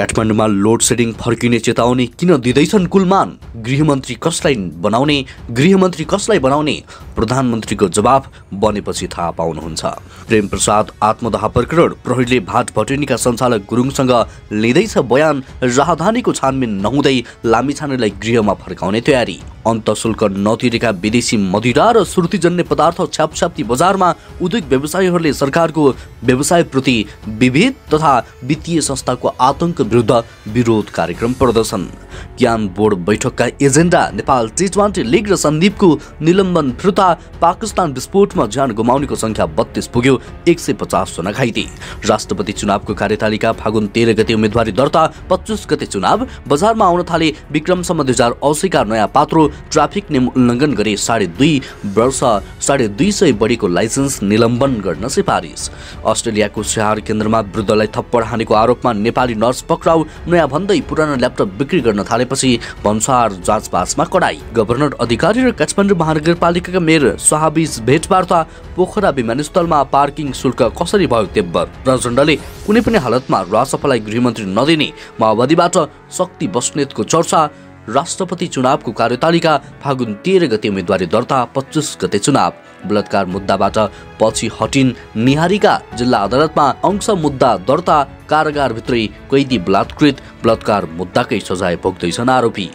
काठमाडौँमा load shedding फर्किने चेतावनी किन दिँदैछन् कुलमान? गृहमन्त्री कसलाई बनाउने प्रधानमन्त्रीको जवाफ बनेपछि थाहा पाउनुहुन्छ। प्रेम प्रसाद आत्मदाह प्रकरण प्रहरीले भाट भटेनीका सञ्चालक गुरुङसँग लिँदैछ बयान। राहदानीको छानबिन नहुँदै लामिछानेलाई गृहमा फर्काउने तयारी। अन्तशुल्क नतिरेका विदेशी मदिरा र सुर्तीजन्य पदार्थ छ्यापछ्याप्ती बजारमा उद्योग व्यवसायीहरूले सरकारको व्यवसायप्रति विभेद तथा वित्तीय संस्थाको आतंक विरुद्ध विरोध कार्यक्रम प्रदर्शन। ज्ञान बोर्ड बैठकका एजेन्डा नेपाल टी20 लिग र सन्दीपको निलम्बन फिर्ता। पाकिस्तान विस्फोटमा ज्यान गुमाउनेको संख्या 32 पुग्यो, 150 जना घाइते। राष्ट्रपति चुनावको कार्यतालिका फागुन 13 गते उम्मेदवारी दर्ता, 25 गते चुनाव। बजारमा आउन थाले विक्रमसम्म 2080 का नयाँ पात्रो। ट्राफिक नियम उल्लङ्घन गरे 2.5 वर्ष 250 बढीको लाइसेन्स निलम्बन गर्न सिफारिस। अस्ट्रेलियाको स्याहार केन्द्रमा वृद्धलाई थप्पड हानेको आरोपमा नेपाली नर्स पक्राउ। नयाँ भन्दै पुरानो ल्यापटप बिक्री गर्न थालेपछि भन्सार जाँचपासमा कडाई। गभर्नर अधिकारी र काठमाडौँ महानगरपालिकाका मेयर स्वाहाबीच भेटवार्ता। पोखरा विमानस्थलमा पार्किङ शुल्क कसरी भयो तेब्बर? प्रचण्डले कुनै पनि हालतमा रासपालाई गृहमन्त्री नदिने। माओवादीबाट शक्ति बस्नेतको चर्चा। राष्ट्रपति चुनावको कार्यतालिका फागुन 13 गते उम्मेदवारी दर्ता, 25 गते चुनाव। बलात्कार मुद्दाबाट पछि हटिन् निहारीका। जिल्ला अदालतमा अंश मुद्दा दर्ता। कारागारभित्रै कैदी बलात्कार मुद्दाकै सजाय भोग्दैछन् आरोपी।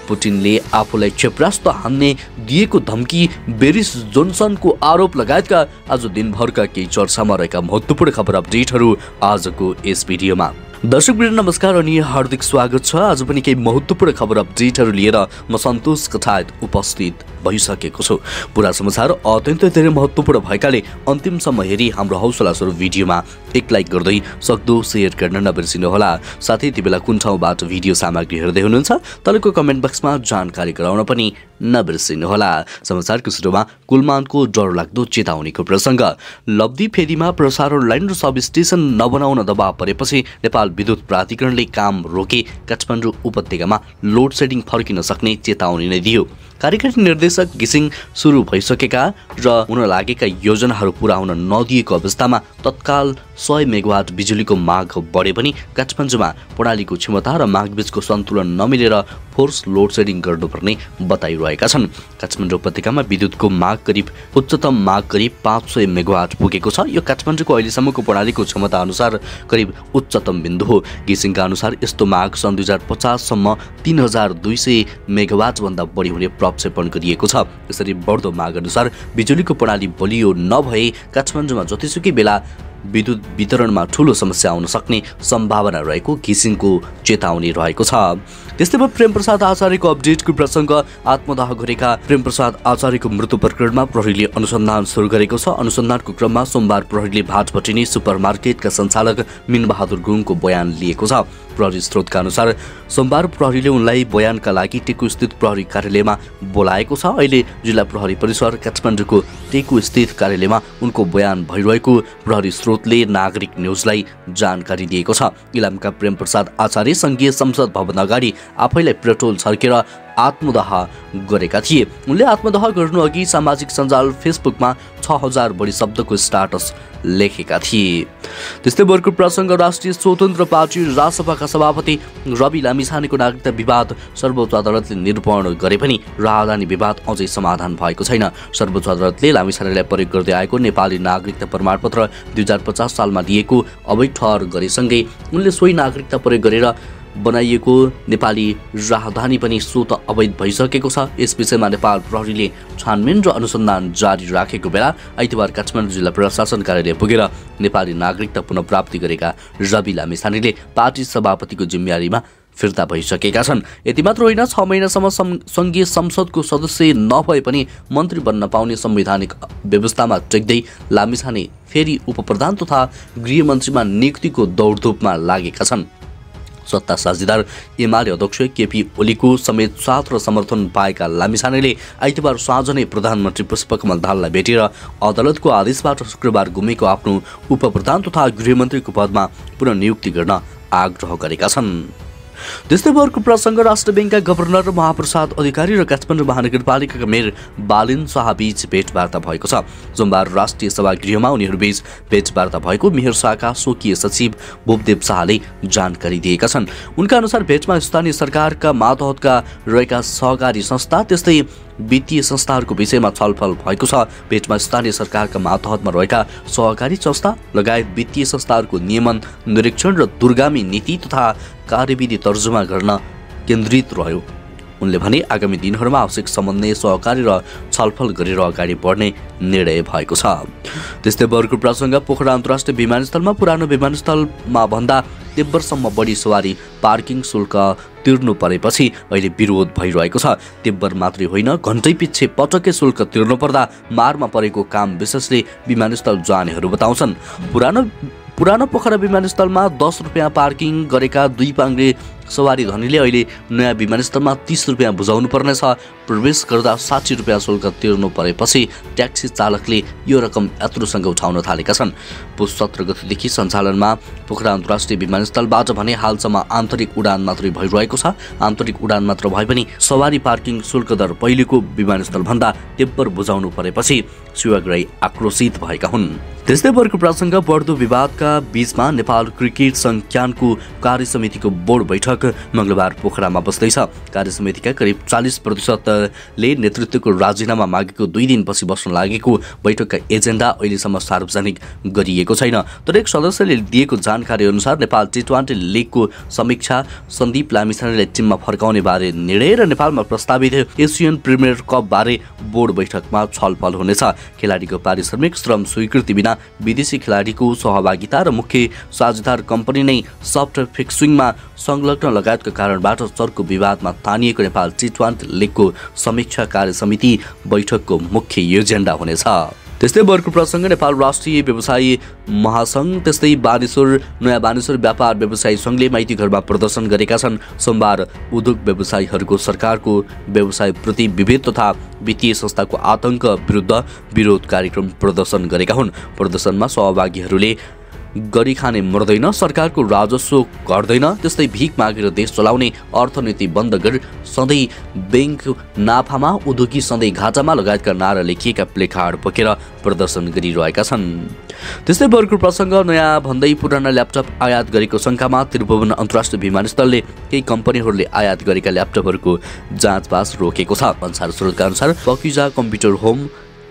पुटिनले आफूलाई क्षेपणास्त्र हान्ने दिएको धम्की। बोरिस जोन्सनको आरोप लगायतका आज दिनभरका केही चर्चामा रहेका महत्त्वपूर्ण खबर अपडेटहरू आजको यस भिडियोमा। दर्शकवृन्द नमस्कार अनि हार्दिक स्वागत छ। आज पनि केही महत्त्वपूर्ण खबर अपडेटहरू लिएर म सन्तोष कठायत उपस्थित भइसकेको छु। पुरा समाचार अत्यन्तै धेरै महत्त्वपूर्ण भएकाले अन्तिमसम्म हेरी हाम्रो हौसला स्वरूप भिडियोमा एक लाइक गर्दै सक्दो सेयर गर्न नबिर्सिनुहोला। साथै यति बेला कुन ठाउँबाट भिडियो सामग्री हेर्दै हुनुहुन्छ तलको कमेन्ट बक्समा जानकारी गराउन पनि नबिर्सिनुहोला। समाचारको सुरुमा कुलमानको डरलाग्दो चेतावनीको प्रसङ्ग। लब्धी फेदीमा प्रसारण लाइन र सब स्टेसन नबनाउन दबाव परेपछि नेपाल विद्युत प्राधिकरणले काम रोके। काठमाडौँ उपत्यकामा लोड सेडिङ फर्किन सक्ने चेतावनी नै दियो। कार्यकारी निर्देशक घिसिङ सुरु भइसकेका र हुन लागेका योजनाहरू पूरा हुन नदिएको अवस्थामा तत्काल 100 मेगावाट बिजुलीको माग बढे पनि काठमाडौँमा प्रणालीको क्षमता र मागबीचको सन्तुलन नमिलेर फोर्स लोड सेडिङ गर्नुपर्ने बताइरहेका छन्। काठमाडौँ उपत्यकामा विद्युतको उच्चतम माग करिब 500 मेगावाट पुगेको छ। यो काठमाडौँको अहिलेसम्मको प्रणालीको क्षमता अनुसार करिब उच्चतम बिन्दु हो। घिसिङका अनुसार यस्तो माग सन् 2050 सम्म 3200 मेगावाट भन्दा बढी हुने प्रक्षेपण गरिएको छ। यसरी बढ्दो माग अनुसार बिजुलीको प्रणाली बलियो नभए काठमाडौँमा जतिसुकै बेला विद्युत वितरणमा ठूलो समस्या आउन सक्ने सम्भावना रहेको घिसिङको चेतावनी रहेको छ। त्यस्तै प्रेम प्रसाद आचार्यको अपडेटको प्रसङ्ग। आत्मदाह गरेका प्रेम प्रसाद आचार्यको मृत्यु प्रकरणमा प्रहरीले अनुसन्धान सुरु गरेको छ। अनुसन्धानको क्रममा सोमबार प्रहरीले भाट भटेनी सुपरमार्केटका सञ्चालक मिनबहादुर गुरुङको बयान लिएको छ। प्रहरी स्रोतका अनुसार सोमबार प्रहरीले उनलाई बयानका लागि टेकु स्थित प्रहरी कार्यालयमा बोलाएको छ। अहिले जिल्ला प्रहरी परिसर काठमाडौँको टेकु स्थित कार्यालयमा उनको बयान भइरहेको प्रहरी स्रोतले नागरिक न्युजलाई जानकारी दिएको छ। इलामका प्रेम प्रसाद आचार्य संघीय संसद भवन अगाडि आफैलाई पेट्रोल छर्केर आत्मदाह गरेका थिए। उनले आत्मदाह गर्नु अघि सामाजिक सञ्जाल फेसबुकमा 6000 बढी शब्दको स्टाटस लेखेका थिए। त्यस्तै अर्को प्रसङ्ग। राष्ट्रिय स्वतन्त्र पार्टी रासपाका सभापति रवि लामिछानेको नागरिकता विवाद सर्वोच्च अदालतले निरूपण गरे पनि राहदानी विवाद अझै समाधान भएको छैन। सर्वोच्च अदालतले लामिछानेलाई प्रयोग गर्दै आएको नेपाली नागरिकता प्रमाणपत्र 2050 सालमा दिएको अवैध ठहर गरेसँगै उनले सोही नागरिकता प्रयोग गरेर बनाइएको नेपाली राहदानी पनि स्वत अवैध भइसकेको छ। यस विषयमा नेपाल प्रहरीले छानबिन र अनुसन्धान जारी राखेको बेला आइतबार काठमाडौँ जिल्ला प्रशासन कार्यालय पुगेर नेपाली नागरिकता पुनः प्राप्ति गरेका रवि लामिछानेले पार्टी सभापतिको जिम्मेवारीमा फिर्ता भइसकेका छन्। यति मात्र होइन, 6 महिनासम्म संघीय संसदको सदस्य नभए पनि मन्त्री बन्न पाउने संवैधानिक व्यवस्थामा टेक्दै लामिछाने फेरि उपप्रधान तथा गृहमन्त्रीमा नियुक्तिको दौडधुपमा लागेका छन्। सत्ता साझेदार एमाले अध्यक्ष केपी ओलीको समेत साथ र समर्थन पाएका लामिछानेले आइतबार साँझ नै प्रधानमन्त्री पुष्पकमल दाहाललाई भेटेर अदालतको आदेशबाट शुक्रबार गुमेको आफ्नो उपप्रधान तथा गृहमन्त्रीको पदमा पुनः नियुक्ति गर्न आग्रह गरेका छन्। त्यस्तै अर्को प्रसङ्ग राष्ट्र ब्याङ्कका गभर्नर महाप्रसाद अधिकारी र काठमाडौँ महानगरपालिकाका मेयर बालिन शाहबीच भेटवार्ता भएको छ। सोमबार राष्ट्रिय सभागृहमा उनीहरूबीच भेटवार्ता भएको मेयर शाहका स्वकीय सचिव भूपदेव शाहले जानकारी दिएका छन्। उनका अनुसार भेटमा स्थानीय सरकारका मातहतका रहेका सहकारी संस्था त्यस्तै वित्तीय संस्थाहरूको विषयमा छलफल भएको छ। भेटमा स्थानीय सरकारका मातहतमा रहेका सहकारी संस्था लगायत वित्तीय संस्थाहरूको नियमन, निरीक्षण र दूरगामी नीति तथा कार्यविधि तर्जुमा गर्न केन्द्रित रह्यो। उनले भने आगामी दिनहरूमा आवश्यक समन्वय, सहकारी र छलफल गरेर अगाडि बढ्ने निर्णय भएको छ। त्यस्तै अर्को प्रसङ्ग पोखरा अन्तर्राष्ट्रिय विमानस्थलमा पुरानो विमानस्थलमा भन्दा तिब्बरसम्म बढी सवारी पार्किङ शुल्क तिर्नु परेपछि अहिले विरोध भइरहेको छ। तिब्बर मात्रै होइन, घन्टै पछि पटक्कै शुल्क तिर्नु पर्दा मारमा परेको काम विशेषले विमानस्थल जानेहरू बताउँछन्। पुरानो पोखरा विमानस्थलमा 10 रुपियाँ पार्किङ गरेका 2 पाङ्ग्रे सवारी धनीले अहिले नयाँ विमानस्थलमा 30 रुपियाँ बुझाउनु पर्नेछ। प्रवेश गर्दा 60 रुपियाँ शुल्क तिर्नु परेपछि ट्याक्सी चालकले यो रकम यात्रुसँग उठाउन थालेका छन्। पुस 17 गतेदेखि सञ्चालनमा पोखरा अन्तर्राष्ट्रिय विमानस्थलबाट भने हालसम्म आन्तरिक उडान मात्रै भइरहेको छ। आन्तरिक उडान मात्र भए पनि सवारी पार्किङ शुल्क दर पहिलेको विमानस्थलभन्दा तिब्बर बुझाउनु परेपछि सेवाग्राही आक्रोशित भएका हुन्। त्यस्तै अर्को प्रसङ्ग बढ्दो विवादका बीचमा नेपाल क्रिकेट संघको कार्यसमितिको बोर्ड बैठक मंगलबार पोखरामा बस्दैछ। कार्यसमितिका करिब 40%ले नेतृत्वको राजीनामा मागेको 2 दिनपछि बस्न लागेको बैठकका एजेन्डा अहिलेसम्म सार्वजनिक गरिएको छैन। तर एक सदस्यले दिएको जानकारी अनुसार नेपाल टी20 लिगको समीक्षा, सन्दीप लामिछानेलाई टिममा फर्काउने बारे निर्णय र नेपालमा प्रस्तावित एसियन प्रिमियर कप बारे बोर्ड बैठकमा छलफल हुनेछ। खेलाडीको पारिश्रमिक, श्रम स्वीकृति बिना विदेशी खेलाडीको सहभागिता र मुख्य साझेदार कम्पनी नै सफ्ट फिक्सिङमा संलग्न लगायतका कारणबाट चर्को विवादमा तानिएको नेपाल टी20 लिगको समीक्षा कार्य समिति बैठकको मुख्य एजेन्डा हुनेछ। त्यस्तै अर्को प्रसङ्ग नेपाल राष्ट्रिय व्यवसायी महासंघ त्यस्तै नयाँ बानेश्वर व्यापार व्यवसायी संघले माइती घरमा प्रदर्शन गरेका छन्। सोमबार उद्योग व्यवसायीहरूको सरकारको व्यवसायप्रति विभेद तथा वित्तीय संस्थाको आतंक विरुद्ध विरोध कार्यक्रम प्रदर्शन गरेका हुन्। प्रदर्शनमा सहभागीहरूले गरी खाने मर्दैन, सरकारको राजस्व घट्दैन, त्यस्तै भिख मागेर देश चलाउने अर्थनीति बन्द गर, सधैँ बैंक नाफामा, उद्योगी सधैँ घाटामा लगायतका नारा लेखिएका प्लेकार्ड बोकेर प्रदर्शन गरिरहेका छन्। त्यस्तै अर्को प्रसङ्ग नयाँ भन्दै पुराना ल्यापटप आयात गरेको शङ्कामा त्रिभुवन अन्तर्राष्ट्रिय विमानस्थलले केही कम्पनीहरूले आयात गरेका ल्यापटपहरूको जाँचबास रोकेको छ। भन्सार स्रोतका अनुसार Pakija computer home,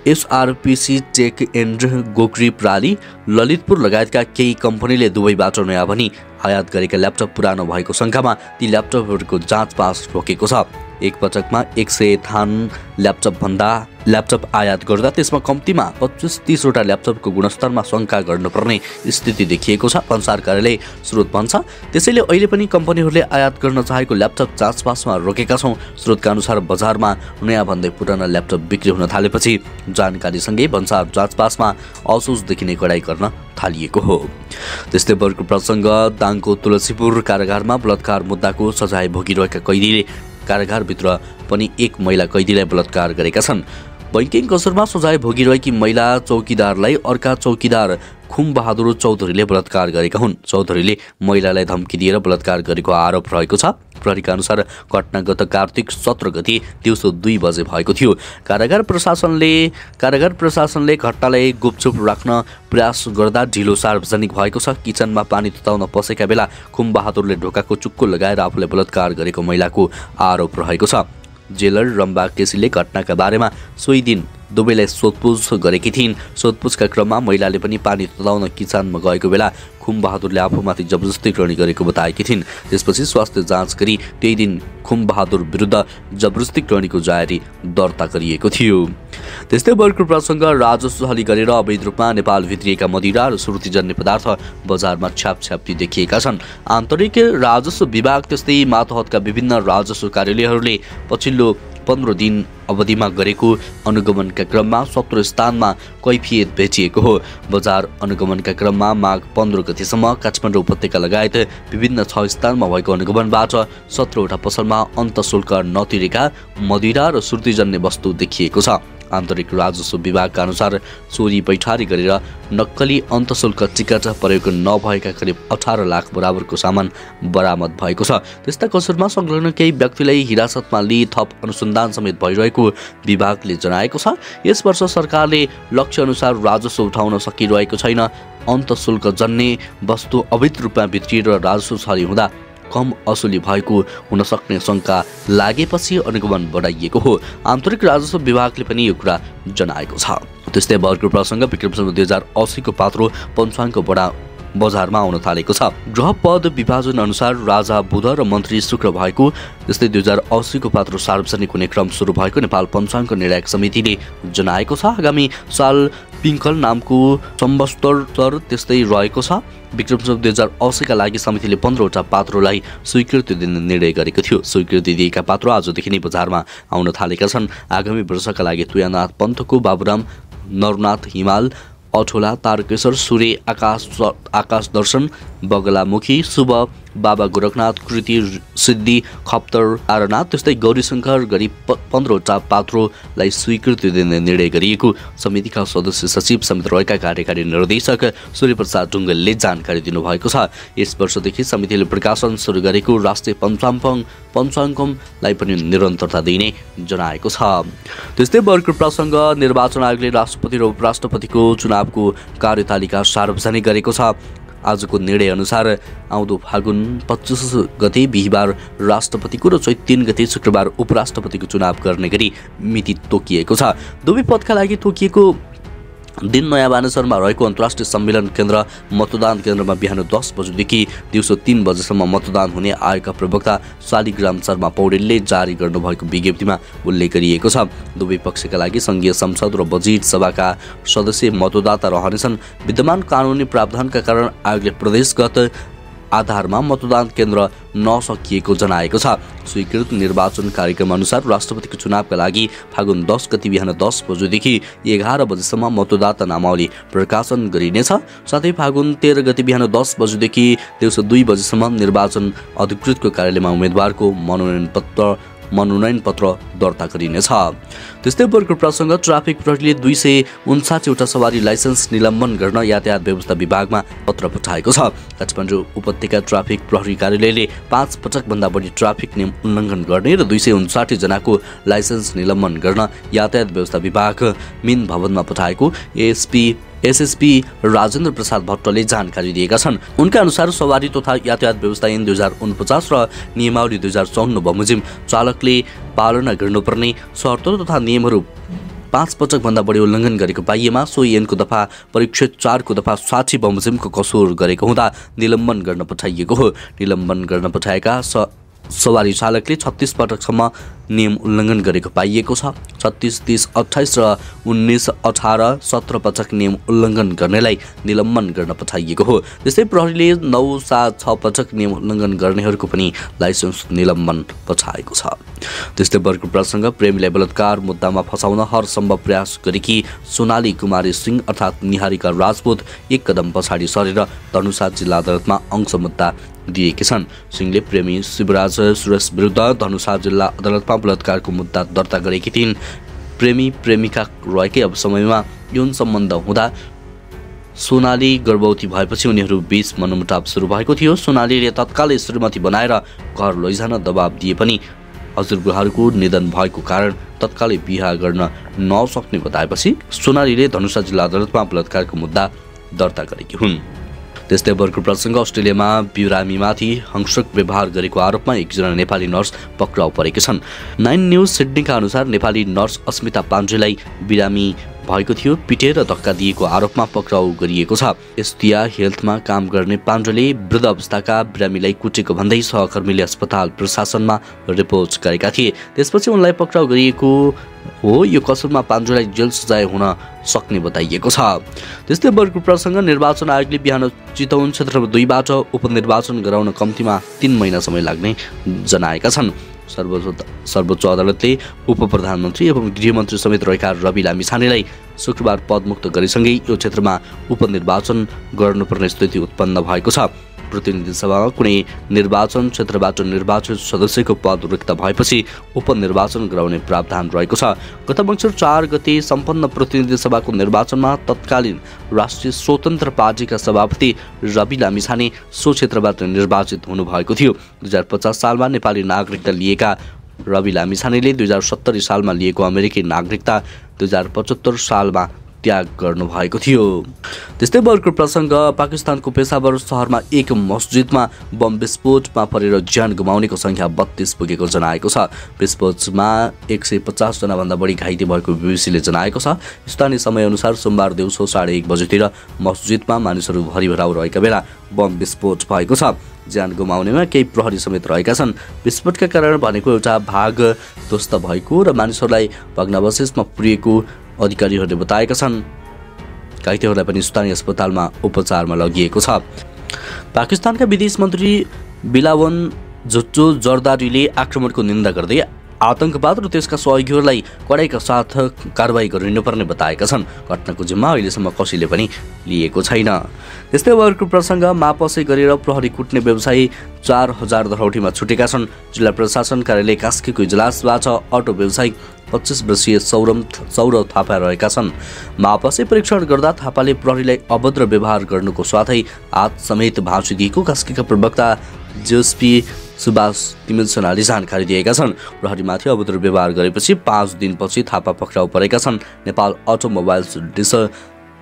SRPC tech and गोग्री प्राली, ललितपुर लगायतका केही कम्पनीले दुवैबाट नयाँ भनी आयात गरेका ल्यापटप पुरानो भएको शङ्कामा ती ल्यापटपहरूको जाँचबास रोकेको छ। एक पटकमा 100 थान ल्यापटप आयात गर्दा त्यसमा कम्तीमा 25-30 वटा ल्यापटपको गुणस्तरमा शङ्का गर्नुपर्ने स्थिति देखिएको छ, भन्सार कार्यालय स्रोत भन्छ। त्यसैले अहिले पनि कम्पनीहरूले आयात गर्न चाहेको ल्यापटप जाँचबासमा रोकेका छौँ। स्रोतका अनुसार बजारमा नयाँ भन्दै पुराना ल्यापटप बिक्री हुन थालेपछि जानकारीसँगै भन्सार जाँचबासमा असोज देखिने कडाई गर्न थालिएको हो। त्यस्तै अर्को प्रसङ्ग दाङको तुलसीपुर कारागारमा बलात्कार मुद्दाको सजाय भोगिरहेका कैदीले कारागारभित्र पनि एक महिला कैदीलाई बलात्कार गरेका छन्। बैंकिङ कसरमा सजाय भोगिरहेकी महिला चौकीदारलाई अर्का चौकीदार खुमबहादुर चौधरीले बलात्कार गरेका हुन्। चौधरीले महिलालाई धम्की दिएर बलात्कार गरेको आरोप रहेको छ। प्रहरीका अनुसार घटना गत कार्तिक 17 गते दिउँसो 2 बजे भएको थियो। कारागार प्रशासनले घटनालाई गुपचुप राख्न प्रयास गर्दा ढिलो सार्वजनिक भएको छ। किचनमा पानी तताउन पसेका बेला खुमबहादुरले ढोकाको चुक्को लगाएर आफूलाई बलात्कार गरेको महिलाको आरोप रहेको छ। जेलर रम्बा केसीले घटनाका बारेमा सोही दिन दुवैलाई सोधपुछ गरेकी थिइन्। सोधपुछका क्रममा महिलाले पनि पानी तताउन किचनमा गएको बेला खुमबहादुरले आफूमाथि जबरजस्ती टिप्पणी गरेको बताएकी थिइन्। त्यसपछि स्वास्थ्य जाँच गरी त्यही दिन खुमबहादुर विरुद्ध जबरजस्ती टिप्पणीको जारी दर्ता गरिएको थियो। त्यस्तै अर्को प्रसङ्ग राजस्व हली गरेर अवैध रूपमा नेपाल भित्रिएका मदिरा र सुर्तीजन्य पदार्थ बजारमा छ्यापछ्याप्ती देखिएका छन्। आन्तरिक राजस्व विभाग त्यस्तै मातहतका विभिन्न राजस्व कार्यालयहरूले पछिल्लो 15 दिन अवधिमा गरेको अनुगमनका क्रममा 17 स्थानमा कैफियत भेटिएको हो। बजार अनुगमनका क्रममा माघ 15 गतेसम्म काठमाडौँ उपत्यका लगायत विभिन्न 6 स्थानमा भएको अनुगमनबाट 17 वटा पसलमा अन्तशुल्क नतिरेका मदिरा र सुर्तीजन्य वस्तु देखिएको छ। आन्तरिक राजस्व विभागका अनुसार चोरी पैठारी गरेर नक्कली अन्तशुल्क टिकट प्रयोग नभएका करिब 18 लाख बराबरको सामान बरामद भएको छ। त्यस्ता कसुरमा संलग्न केही व्यक्तिलाई हिरासतमा लिई थप अनुसन्धान समेत भइरहेको विभागले जनाएको छ। यस वर्ष सरकारले लक्ष्य अनुसार राजस्व उठाउन सकिरहेको छैन। अन्तशुल्क जन्य वस्तु अवैध रूपमा भित्रिएर राजस्व छली हुँदा कम असुली भएको हुन सक्ने शंका लागेपछि अनुगमन बढाइएको हो। आन्तरिक राजस्व विभागले पनि यो कुरा जनाएको छ। त्यस्तै भर्खर प्रसङ्ग विक्रम सम्वत 2080 को पात्रो पञ्चाङ्ग बजारमा आउन थालेको छ। ग्रह पद विभाजन अनुसार राजा बुध र मन्त्री शुक्र भएको त्यस्तै 2080 को पात्रो सार्वजनिक हुने क्रम सुरु भएको नेपाल पञ्चाङ्ग निर्णायक समितिले जनाएको छ। आगामी साल पिङ्कल नामको संवत्सर त्यस्तै रहेको छ। विक्रम सम्वत 2080 का लागि समितिले 15 वटा पात्रोलाई स्वीकृति दिने निर्णय गरेको थियो। स्वीकृति दिएका पात्रो आजदेखि नै बजारमा आउन थालेका छन्। आगामी वर्षका लागि तुयानाथ पन्तको बाबुराम, नरनाथ हिमाल, अठोला, तारकेश्वर, सूर्य, आकाश दर्शन, बगलामुखी, शुभ, बाबा गोरखनाथ, कृति, सिद्धि, खप्तर, तारानाथ त्यस्तै गौरीशङ्कर गरी 15 वटा पात्रोलाई स्वीकृति दिने निर्णय गरिएको समितिका सदस्य सचिव समेत रहेका कार्यकारी निर्देशक सूर्यप्रसाद ढुङ्गेलले जानकारी दिनुभएको छ। यस वर्षदेखि समितिले प्रकाशन सुरु गरेको राष्ट्रिय पञ्चाङ्गमलाई पनि निरन्तरता दिने जनाएको छ। त्यस्तै भर्खर प्रसङ्ग निर्वाचन आयोगले राष्ट्रपति र उपराष्ट्रपतिको चुनावको कार्यतालिका सार्वजनिक गरेको छ। आजको निर्णय अनुसार आउँदो फागुन 25 गते बिहिबार राष्ट्रपतिको र चैत 3 गते शुक्रबार उपराष्ट्रपतिको चुनाव गर्ने गरी मिति तोकिएको छ। दुवै पदका लागि तोकिएको दिन नयाँ बानेश्वरमा रहेको अन्तर्राष्ट्रिय सम्मेलन केन्द्र मतदान केन्द्रमा बिहान 10 बजेदेखि दिउँसो 3 बजेसम्म मतदान हुने आयोगका प्रवक्ता शालिग्राम शर्मा पौडेलले जारी गर्नुभएको विज्ञप्तिमा उल्लेख गरिएको छ। दुवै पक्षका लागि संघीय संसद र बजेट सभाका सदस्य मतदाता रहनेछन्। विद्यमान कानुनी प्रावधानका कारण आयोगले प्रदेशगत आधारमा मतदान केन्द्र नसकिएको जनाएको छ। स्वीकृत निर्वाचन कार्यक्रम अनुसार राष्ट्रपतिको चुनावका लागि फागुन 10 गते बिहान 10 बजेदेखि 11 बजेसम्म मतदाता नामावली प्रकाशन गरिनेछ। साथै फागुन 13 गते बिहान 10 बजेदेखि दिउँसो 2 बजेसम्म निर्वाचन अधिकृतको कार्यालयमा उम्मेदवारको मनोनयन पत्र दर्ता गरिनेछ। त्यस्तै भर्खर प्रसङ्ग ट्राफिक प्रहरीले 259 वटा सवारी लाइसेन्स निलम्बन गर्न यातायात व्यवस्था विभागमा पत्र पठाएको छ। काठमाडौँ उपत्यका ट्राफिक प्रहरी कार्यालयले 5 पटकभन्दा बढी ट्राफिक नियम उल्लङ्घन गर्ने र 259 जनाको लाइसेन्स निलम्बन गर्न यातायात व्यवस्था विभाग मिन भवनमा पठाएको एसएसपी राजेन्द्र प्रसाद भट्टले जानकारी दिएका छन्। उनका अनुसार सवारी तथा यातायात व्यवस्था ऐन 2049 र नियमावली 2054 बमोजिम चालकले पालना गर्नुपर्ने शर्त तथा नियमहरू 5 पटकभन्दा बढी उल्लङ्घन गरेको पाइएमा सोही ऐनको दफा परिच्छेद 4 को दफा 60 बमोजिमको कसुर गरेको हुँदा निलम्बन गर्न पठाइएको हो। निलम्बन गर्न पठाएका सवारी चालकले 36 पटकसम्म नियम उल्लङ्घन गरेको पाइएको छ। 36, 30, 28 र 19, 18, 17 पटक नियम उल्लङ्घन गर्नेलाई निलम्बन गर्न पठाइएको हो। त्यस्तै प्रहरीले 9, 7, 6 पटक नियम उल्लङ्घन गर्नेहरूको पनि लाइसेन्स निलम्बन पठाएको छ। त्यस्तै भर्खर प्रसङ्ग प्रेमीलाई बलात्कार मुद्दामा फसाउन हर सम्भव प्रयास गरेकी सोनाली कुमारी सिंह अर्थात् निहारिका राजपूत एक कदम पछाडि सरेर धनुषा जिल्ला अदालतमा अंश मुद्दा दिएकी छन्। सिंहले प्रेमी शिवराज सुरेश विरुद्ध धनुषा जिल्ला अदालतमा बलात्कारको मुद्दा दर्ता गरेकी थिइन्। प्रेमिका रहेकै अब समयमा यौन सम्बन्ध हुँदा सोनाली गर्भवती भएपछि उनीहरू बीच मनमुटाव सुरु भएको थियो। सोनालीले तत्कालै श्रीमती बनाएर घर लैजान दबाब दिए पनि हजुरबुवाहरूको निधन भएको कारण तत्कालै बिहा गर्न नसक्ने बताएपछि सोनालीले धनुषा जिल्ला अदालतमा बलात्कारको मुद्दा दर्ता गरेकी हुन्। त्यस्तै भर्खर प्रसङ्ग अस्ट्रेलियामा बिरामीमाथि हिंसक व्यवहार गरेको आरोपमा एकजना नेपाली नर्स पक्राउ परेकी छन्। 9 न्युज सिडनीका अनुसार नेपाली नर्स अस्मिता पाण्डेलाई बिरामी भएको थियो पिटेर धक्का दिएको आरोपमा पक्राउ गरिएको छ। एस्टिया हेल्थमा काम गर्ने पाण्डेले वृद्ध अवस्थाका बिरामीलाई कुटेको भन्दै सहकर्मीले अस्पताल प्रशासनमा रिपोर्ट गरेका थिए। त्यसपछि उनलाई पक्राउ गरिएको हो। यो कसुरमा पाण्डेलाई जेल सजाय हुन सक्ने बताइएको छ। त्यस्तै भर्खर प्रसङ्ग निर्वाचन आयोगले बिहान चितवन क्षेत्र 2 बाट उपनिर्वाचन गराउन कम्तीमा 3 महिना समय लाग्ने जनाएका छन्। सर्वोच्च अदालतले उप प्रधानमन्त्री एवं गृहमन्त्री समेत रहेका रवि लामिछानेलाई शुक्रबार पदमुक्त गरेसँगै यो क्षेत्रमा उपनिर्वाचन गर्नुपर्ने स्थिति उत्पन्न भएको छ। प्रतिनिधि सभामा कुनै निर्वाचन क्षेत्रबाट निर्वाचित सदस्यको पद रिक्त भएपछि उपनिर्वाचन गराउने प्रावधान रहेको छ। गत मङ्सिर 4 गते सम्पन्न प्रतिनिधि सभाको निर्वाचनमा तत्कालीन राष्ट्रिय स्वतन्त्र पार्टीका सभापति रवि लामिछाने सो क्षेत्रबाट निर्वाचित हुनुभएको थियो। 2050 सालमा नेपाली नागरिकता लिएका रवि लामिछानेले 2070 सालमा लिएको अमेरिकी नागरिकता 2075 सालमा त्याग गर्नुभएको थियो। त्यस्तै अर्को प्रसङ्ग, पाकिस्तानको पेशावर सहरमा एक मस्जिदमा बम विस्फोटमा परेर ज्यान गुमाउनेको सङ्ख्या 32 पुगेको जनाएको छ। विस्फोटमा 150 जनाभन्दा बढी घाइते भएको बीबीसीले जनाएको छ। स्थानीय समयअनुसार सोमबार दिउँसो 1:30 बजेतिर मस्जिदमा मानिसहरू भरिभराउ रहेका बेला बम विस्फोट भएको छ। ज्यान गुमाउनेमा केही प्रहरी समेत रहेका छन्। विस्फोटका कारण भनेको एउटा भाग ध्वस्त भएको र मानिसहरूलाई भग्नावशेषमा पुर्याएको अधिकारीहरूले बताएका छन्। घाइतेहरूलाई पनि स्थानीय अस्पतालमा उपचारमा लगिएको छ। पाकिस्तानका विदेश मन्त्री बिलावल भुट्टो जरदारीले आक्रमणको निन्दा गर्दै आतंकवाद र त्यसका सहयोगीहरूलाई कडाइका साथ कारबाही गरिनुपर्ने बताएका छन्। घटनाको जिम्मा अहिलेसम्म कसैले पनि लिएको छैन। त्यस्तै अर्को प्रसङ्ग, मापसै गरेर प्रहरी कुट्ने व्यवसायी 4000 धरौटीमा छुटेका छन्। जिल्ला प्रशासन कार्यालय कास्कीको इजलासबाट अटो व्यवसायी 25 वर्षीय सौरभ थापा रहेका छन्। मापसै परीक्षण गर्दा थापाले प्रहरीलाई अभद्र व्यवहार गर्नुको साथै हात समेत भाँचिदिएको कास्कीका प्रवक्ता जेएसपी सुभाष तिमिलसनाले जानकारी दिएका छन्। प्रहरीमाथि अभद्र व्यवहार गरेपछि 5 दिनपछि थापा पक्राउ परेका छन्। नेपाल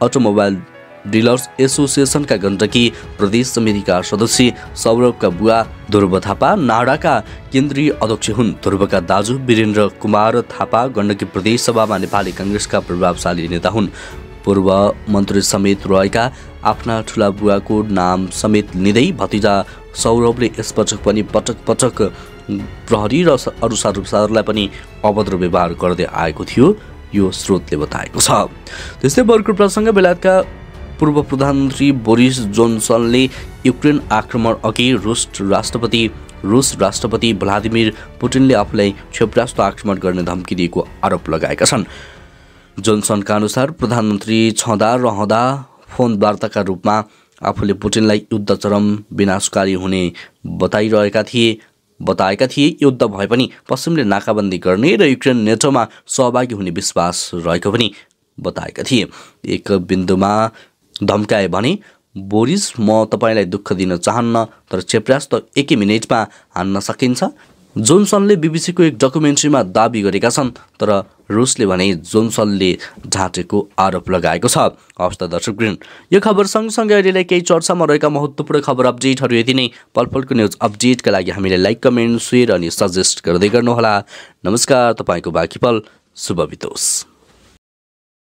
अटोमोबाइल डिलर्स एसोसिएसनका गण्डकी प्रदेश समितिका सदस्य सौरभका बुवा ध्रुव थापा नाडाका केन्द्रीय अध्यक्ष हुन्। ध्रुवका दाजु वीरेन्द्र कुमार थापा गण्डकी प्रदेश सभामा नेपाली काङ्ग्रेसका प्रभावशाली नेता हुन्। पूर्व मन्त्री समेत रहेका आफ्ना ठुला बुवाको नाम समेत लिँदै भतिजा सौरभले यसपटक पनि पटक पटक प्रहरी र अरू साथीहरूलाई पनि अभद्र व्यवहार गर्दै आएको थियो, यो स्रोतले बताएको छ। त्यस्तै अर्को प्रसङ्ग, बेलायतका पूर्व प्रधानमन्त्री बोरिस जोन्सनले युक्रेन आक्रमण अघि रुस राष्ट्रपति भ्लादिमिर पुटिनले आफूलाई क्षेपणास्त्र आक्रमण गर्ने धम्की दिएको आरोप लगाएका छन्। जोन्सनका अनुसार प्रधानमन्त्री छँदा रहँदा फोन वार्ताका रूपमा आफूले पुटिनलाई युद्ध चरम विनाशकारी हुने बताएका थिए। युद्ध भए पनि पश्चिमले नाकाबन्दी गर्ने र युक्रेन नेटोमा सहभागी हुने विश्वास रहेको पनि बताएका थिए। एक बिन्दुमा धम्काए भने, बोरिस, म तपाईँलाई दुःख दिन चाहन्न, तर क्षेपणास्त्र 1 मिनेटमा हान्न सकिन्छ। जोन्सनले बीबीसीको एक डकुमेन्ट्रीमा दाबी गरेका छन्, तर रुसले भने जोन्सनले ढाँटेको आरोप लगाएको छ। हवस् त दर्शकवृन्द, यो खबर सँगसँगै अहिलेलाई केही चर्चामा रहेका महत्त्वपूर्ण खबर अपडेटहरू यति नै। पलपलको न्युज अपडेटका लागि हामीलाई लाइक, कमेन्ट, सेयर अनि सजेस्ट गर्दै गर्नुहोला। नमस्कार, तपाईँको बाँकी पल शुभ बितोस्।